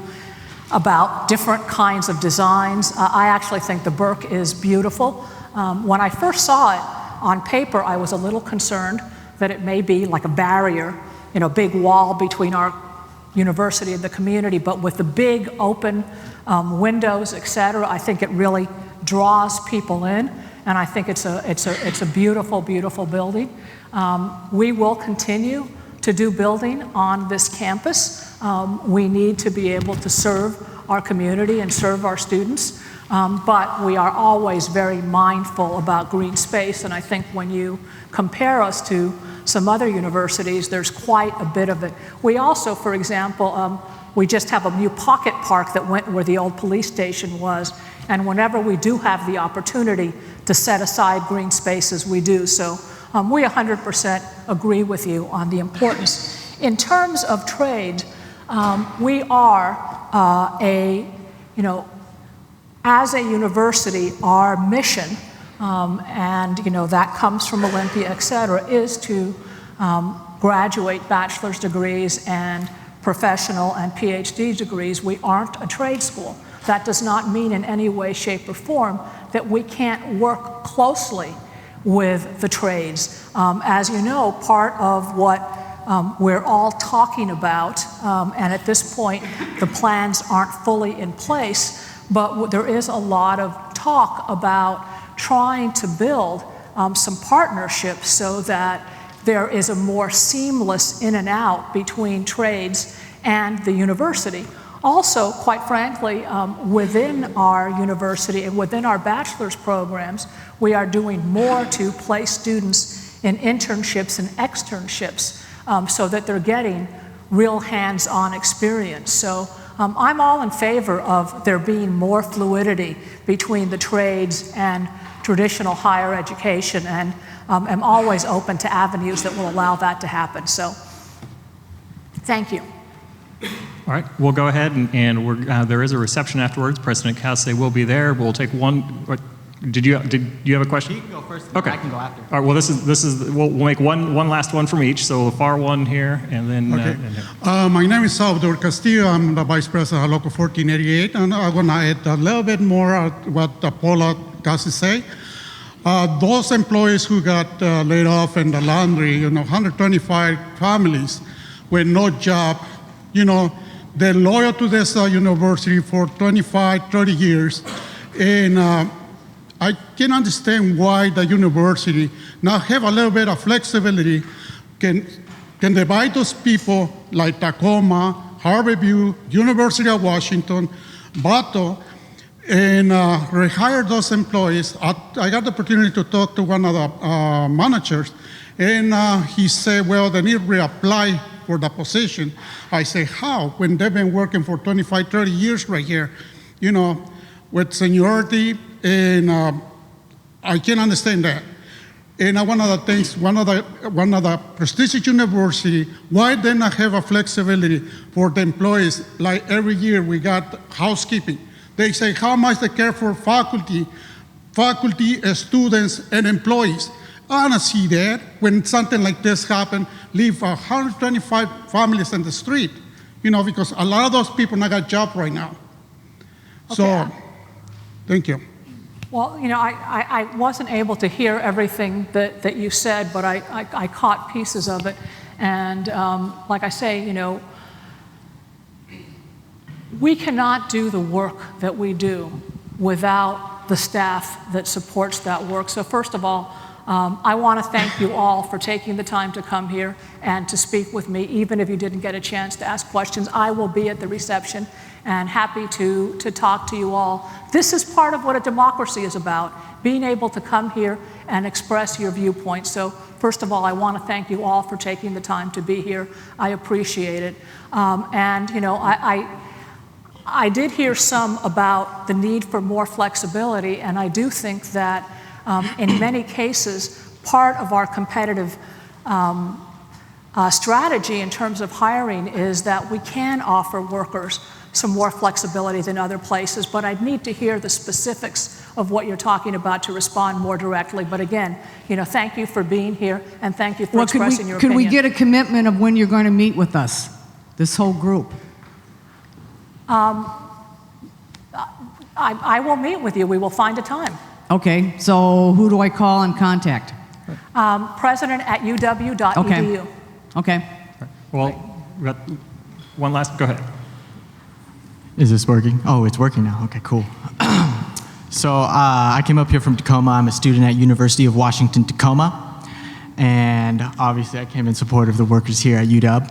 about different kinds of designs. I actually think the Burke is beautiful. When I first saw it on paper, I was a little concerned that it may be like a barrier, big wall between our university and the community, but with the big open windows, et cetera, I think it really draws people in, and I think it's a beautiful, beautiful building. We will continue to do building on this campus. We need to be able to serve our community and serve our students, but we are always very mindful about green space, and I think when you compare us to some other universities, there's quite a bit of it. We also, for example, we just have a new pocket park that went where the old police station was. And whenever we do have the opportunity to set aside green spaces, we do. So we 100% agree with you on the importance. In terms of trade, we are as a university, our mission, and that comes from Olympia, et cetera, is to graduate bachelor's degrees and professional and PhD degrees. We aren't a trade school. That does not mean in any way, shape, or form that we can't work closely with the trades. As you know, part of what we're all talking about, and at this point the plans aren't fully in place, but there is a lot of talk about trying to build some partnerships so that there is a more seamless in and out between trades and the university. Also, quite frankly, within our university and within our bachelor's programs, we are doing more to place students in internships and externships so that they're getting real hands-on experience. So I'm all in favor of there being more fluidity between the trades and traditional higher education, and am always open to avenues that will allow that to happen. So thank you. All right, we'll go ahead and there is a reception afterwards. President Cauce will be there. We'll take one. Did you have a question? You can go first. Okay. I can go after. All right. Well, this is. We'll make one last one from each. So the far one here, and then. Okay. My name is Salvador Castillo. I'm the Vice President of Local 1488, and I'm going to add a little bit more what Paula Cauce say. Those employees who got laid off in the laundry, 125 families with no job, they're loyal to this university for 25, 30 years, and I can understand why the university now have a little bit of flexibility, can divide those people like Tacoma, Harborview, University of Washington, Bato, and rehire those employees. I got the opportunity to talk to one of the managers, and he said, well, they need to reapply for the position. I say, how? When they've been working for 25, 30 years right here, with seniority, and I can understand that. And one of the things, one of the prestigious university, why they not have a flexibility for the employees? Like every year we got housekeeping. They say how much they care for faculty, students, and employees. I don't see that when something like this happen, leave 125 families in the street, because a lot of those people not got a job right now. Okay. So, thank you. Well, I wasn't able to hear everything that you said, but I caught pieces of it. And like I say, we cannot do the work that we do without the staff that supports that work. So first of all, I want to thank you all for taking the time to come here and to speak with me, even if you didn't get a chance to ask questions. I will be at the reception and happy to talk to you all. This is part of what a democracy is about, being able to come here and express your viewpoints. So first of all, I want to thank you all for taking the time to be here. I appreciate it. I did hear some about the need for more flexibility, and I do think that in many cases, part of our competitive strategy in terms of hiring is that we can offer workers some more flexibility than other places, but I'd need to hear the specifics of what you're talking about to respond more directly. But again, thank you for being here, and thank you for expressing your opinion. Could we get a commitment of when you're going to meet with us, this whole group? I will meet with you. We will find a time. Okay, so who do I call and contact? President@uw.edu. Okay. Well, we got one last. Go ahead. Is this working? Oh, it's working now. Okay, cool. So I came up here from Tacoma. I'm a student at University of Washington, Tacoma. And obviously I came in support of the workers here at UW.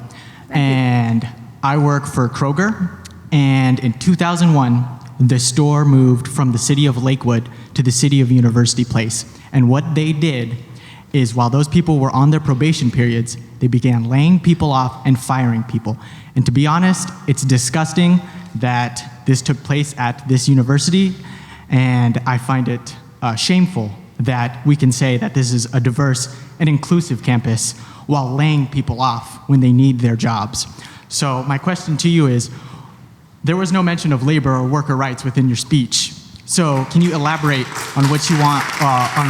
And I work for Kroger. And in 2001, the store moved from the city of Lakewood to the city of University Place. And what they did is while those people were on their probation periods, they began laying people off and firing people. And to be honest, it's disgusting that this took place at this university, and I find it shameful that we can say that this is a diverse and inclusive campus while laying people off when they need their jobs. So my question to you is, there was no mention of labor or worker rights within your speech. So can you elaborate on what you want on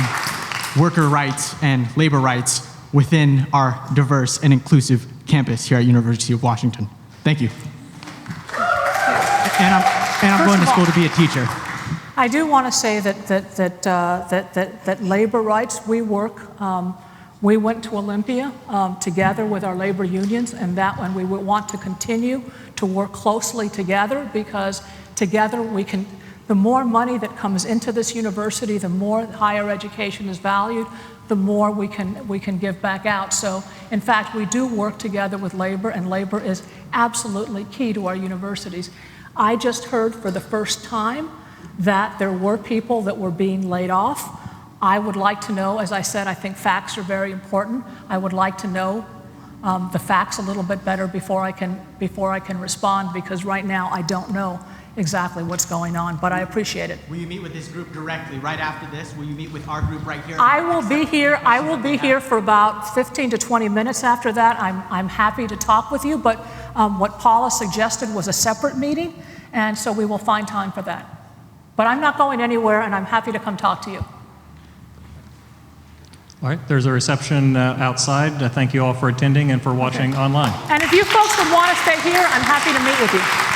worker rights and labor rights within our diverse and inclusive campus here at University of Washington? Thank you. And I'm going to school to be a teacher. I do want to say that labor rights, we went to Olympia together with our labor unions, and we would want to continue to work closely together, because together we can, the more money that comes into this university, the more higher education is valued, the more we can give back out. So in fact, we do work together with labor, and labor is absolutely key to our universities. I just heard for the first time that there were people that were being laid off. I would like to know, as I said, I think facts are very important. I would like to know the facts a little bit better before I can respond, because right now I don't know exactly what's going on, but I appreciate it. Will you meet with this group directly right after this? Will you meet with our group right here? I will be here for about 15 to 20 minutes after that. I'm happy to talk with you, but what Paula suggested was a separate meeting, and so we will find time for that. But I'm not going anywhere, and I'm happy to come talk to you. All right, there's a reception outside. Thank you all for attending and for watching online. And if you folks would want to stay here, I'm happy to meet with you.